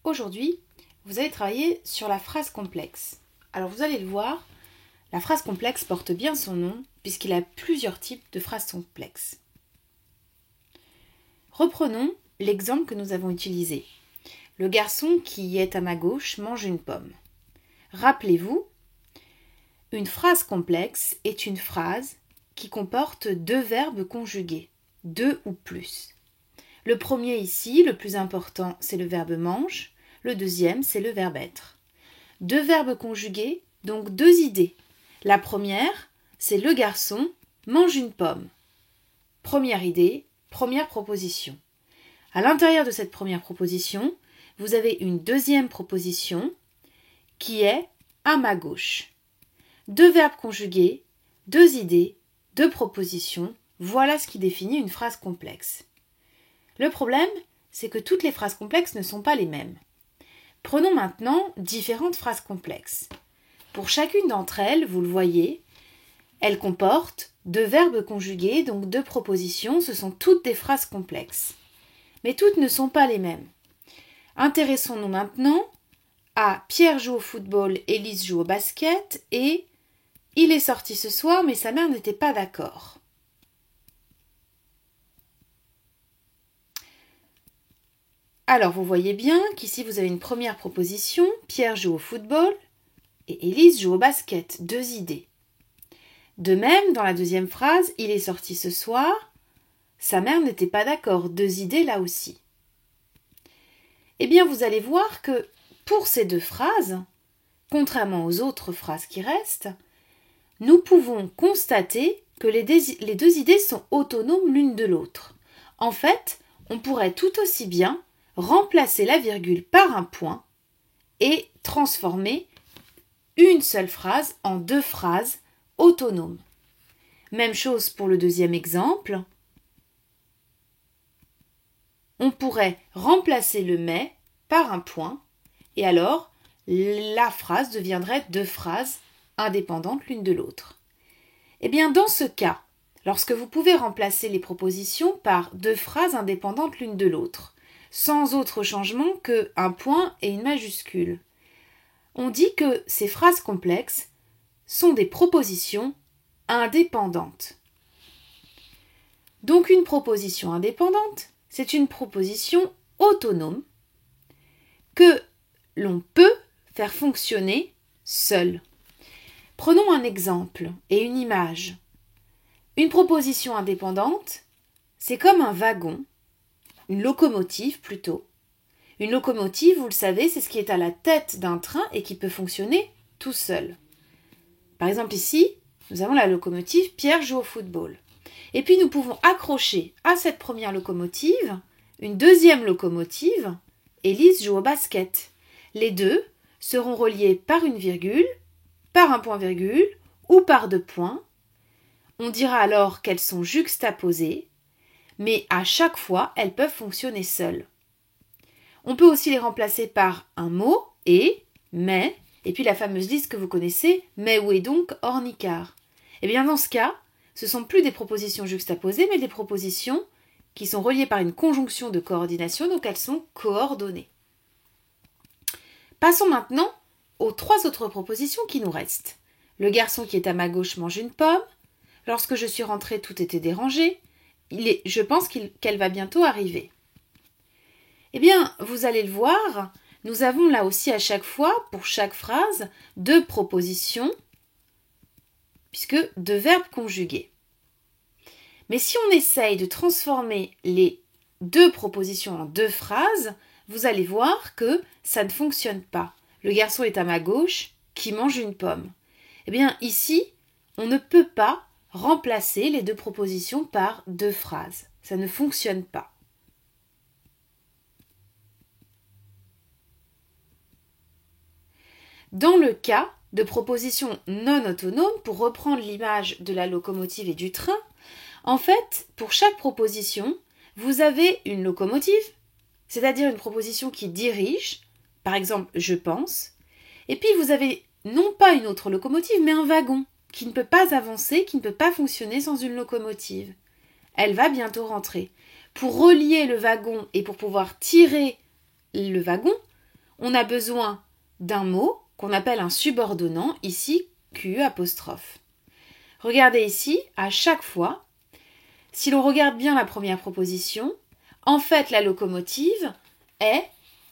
Aujourd'hui, vous allez travailler sur la phrase complexe. Alors vous allez le voir, la phrase complexe porte bien son nom puisqu'il y a plusieurs types de phrases complexes. Reprenons l'exemple que nous avons utilisé. Le garçon qui est à ma gauche mange une pomme. Rappelez-vous, une phrase complexe est une phrase qui comporte deux verbes conjugués, deux ou plus. Le premier ici, le plus important, c'est le verbe mange. Le deuxième, c'est le verbe être. Deux verbes conjugués, donc deux idées. La première, c'est le garçon mange une pomme. Première idée, première proposition. À l'intérieur de cette première proposition, vous avez une deuxième proposition qui est à ma gauche. Deux verbes conjugués, deux idées, deux propositions, voilà ce qui définit une phrase complexe. Le problème, c'est que toutes les phrases complexes ne sont pas les mêmes. Prenons maintenant différentes phrases complexes. Pour chacune d'entre elles, vous le voyez, elles comportent deux verbes conjugués, donc deux propositions, ce sont toutes des phrases complexes. Mais toutes ne sont pas les mêmes. Intéressons-nous maintenant à Pierre joue au football, Élise joue au basket et il est sorti ce soir mais sa mère n'était pas d'accord. Alors vous voyez bien qu'ici vous avez une première proposition, Pierre joue au football et Élise joue au basket, deux idées. De même, dans la deuxième phrase, il est sorti ce soir, sa mère n'était pas d'accord, deux idées là aussi. Eh bien vous allez voir que pour ces deux phrases, contrairement aux autres phrases qui restent, nous pouvons constater que les deux idées sont autonomes l'une de l'autre. En fait, on pourrait tout aussi bien remplacer la virgule par un point et transformer une seule phrase en deux phrases autonomes. Même chose pour le deuxième exemple. On pourrait remplacer le « mais » par un point et alors la phrase deviendrait deux phrases indépendantes l'une de l'autre. Eh bien, dans ce cas, lorsque vous pouvez remplacer les propositions par deux phrases indépendantes l'une de l'autre, sans autre changement qu'un point et une majuscule, on dit que ces phrases complexes sont des propositions indépendantes. Donc une proposition indépendante, c'est une proposition autonome que l'on peut faire fonctionner seule. Prenons un exemple et une image. Une proposition indépendante, c'est comme un wagon, une locomotive plutôt. Une locomotive, vous le savez, c'est ce qui est à la tête d'un train et qui peut fonctionner tout seul. Par exemple ici, nous avons la locomotive Pierre joue au football. Et puis nous pouvons accrocher à cette première locomotive une deuxième locomotive, Élise joue au basket. Les deux seront reliés par une virgule, par un point-virgule ou par deux points. On dira alors qu'elles sont juxtaposées, mais à chaque fois, elles peuvent fonctionner seules. On peut aussi les remplacer par un mot, et, mais, et puis la fameuse liste que vous connaissez, mais où est donc Ornicard. Eh bien dans ce cas, ce ne sont plus des propositions juxtaposées, mais des propositions qui sont reliées par une conjonction de coordination, donc elles sont coordonnées. Passons maintenant aux trois autres propositions qui nous restent. Le garçon qui est à ma gauche mange une pomme. Lorsque je suis rentrée, tout était dérangé. Je pense qu'elle va bientôt arriver. Eh bien, vous allez le voir, nous avons là aussi à chaque fois, pour chaque phrase, deux propositions, puisque deux verbes conjugués. Mais si on essaye de transformer les deux propositions en deux phrases, vous allez voir que ça ne fonctionne pas. Le garçon est à ma gauche, qui mange une pomme. Eh bien, ici, on ne peut pas remplacer les deux propositions par deux phrases. Ça ne fonctionne pas. Dans le cas de propositions non autonomes, pour reprendre l'image de la locomotive et du train, en fait, pour chaque proposition, vous avez une locomotive, c'est-à-dire une proposition qui dirige, par exemple « je pense », et puis vous avez non pas une autre locomotive, mais un wagon qui ne peut pas avancer, qui ne peut pas fonctionner sans une locomotive. Elle va bientôt rentrer. Pour relier le wagon et pour pouvoir tirer le wagon, on a besoin d'un mot qu'on appelle un subordonnant, ici QE apostrophe. Regardez ici, à chaque fois, si l'on regarde bien la première proposition, en fait la locomotive est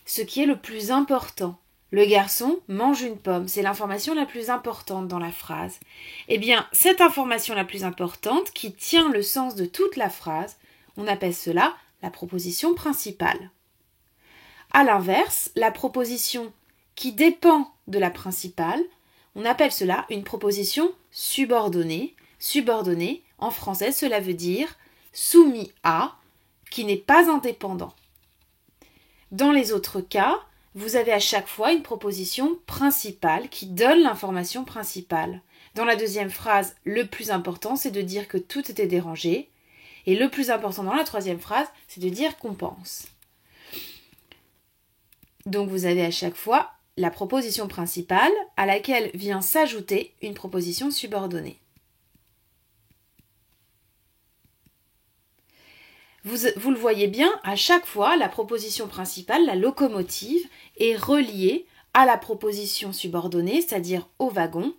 ce qui est le plus important. Le garçon mange une pomme, c'est l'information la plus importante dans la phrase. Eh bien, cette information la plus importante, qui tient le sens de toute la phrase, on appelle cela la proposition principale. À l'inverse, la proposition qui dépend de la principale, on appelle cela une proposition subordonnée. Subordonnée, en français, cela veut dire soumis à, qui n'est pas indépendant. Dans les autres cas, vous avez à chaque fois une proposition principale qui donne l'information principale. Dans la deuxième phrase, le plus important, c'est de dire que tout était dérangé. Et le plus important dans la troisième phrase, c'est de dire qu'on pense. Donc vous avez à chaque fois la proposition principale à laquelle vient s'ajouter une proposition subordonnée. Vous le voyez bien, à chaque fois, la proposition principale, la locomotive, est reliée à la proposition subordonnée, c'est-à-dire au wagon,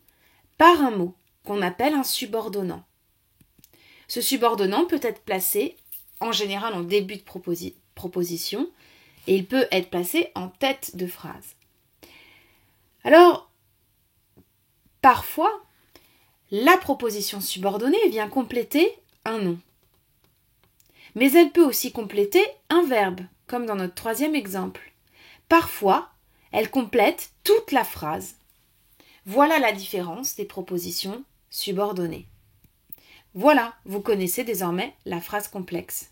par un mot qu'on appelle un subordonnant. Ce subordonnant peut être placé, en général en début de proposition, et il peut être placé en tête de phrase. Alors, parfois, la proposition subordonnée vient compléter un nom. Mais elle peut aussi compléter un verbe, comme dans notre troisième exemple. Parfois, elle complète toute la phrase. Voilà la différence des propositions subordonnées. Voilà, vous connaissez désormais la phrase complexe.